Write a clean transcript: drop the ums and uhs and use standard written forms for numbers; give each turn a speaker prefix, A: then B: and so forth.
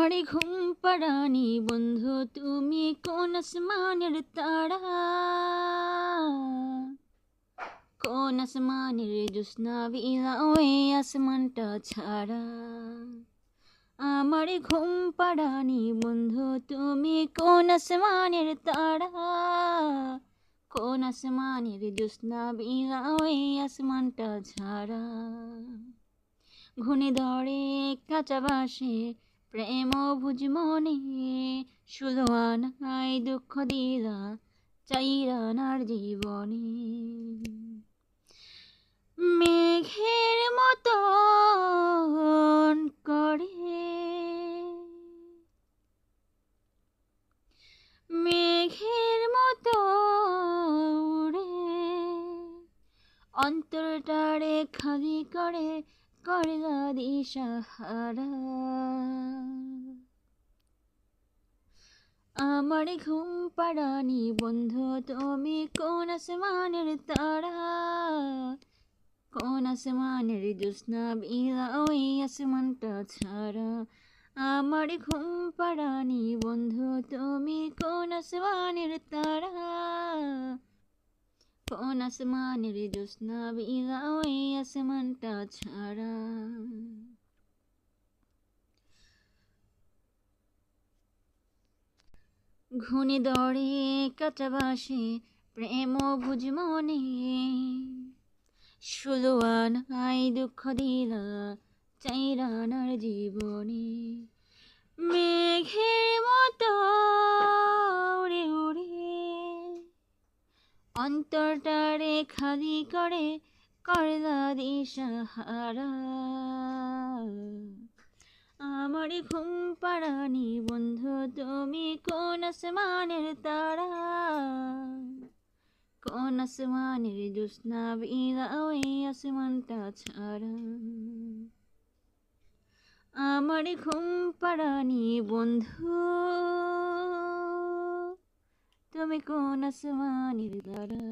A: আমারে ঘুম পাড়ানি বন্ধু, তুমি কোন আসমানের তারা, কোন আসমানের জ্যোৎস্না বিলাও এই আসমানটা ছাড়া। আমারে ঘুম পাড়ানি বন্ধু, তুমি কোন আসমানের তারা, কোন আসমানের জ্যোৎস্না বিলাও এই আসমানটা ছাড়া। ঘুণে ধরে কাঁচা বাসে প্রেম বুঝ মনে, শুধু আনাই দুঃখ দিলা চাইরানার জীবনে। মেঘের মতন করে, মেঘের মতো উড়ে, অন্তরটারে খালি করে করলা দিশাহারা। আমার ঘুম পাড়ানি বন্ধু, তুমি কোন আসমানের তারা, কোন আসমানের জ্যোৎস্না বিলাও এই আসমানটা ছাড়া। আমার ঘুম পাড়ানি বন্ধু, তুমি কোন আসমানের তারা, কোন আসমানের জ্যোৎস্না বিলাও এই আসমানটা ছাড়া। ঘুণে দরে কাঁচা বাসে প্রেম বুঝ মনে, শুধু আনাই দুঃখ দিলা চাইরানার জীবনে। মেঘের মতো উড়ে উড়ে, অন্তরটারে খালি করে করলা দিশাহারা। আমার ঘুম পাড়ানি বন্ধু, তুমি কোন আসমানের তারা, কোন আসমানের জ্যোৎস্না বিলাও এই আসমানটা ছাড়া। আমার ঘুম পাড়ানি বন্ধু, তুমি কোন আসমানের তারা।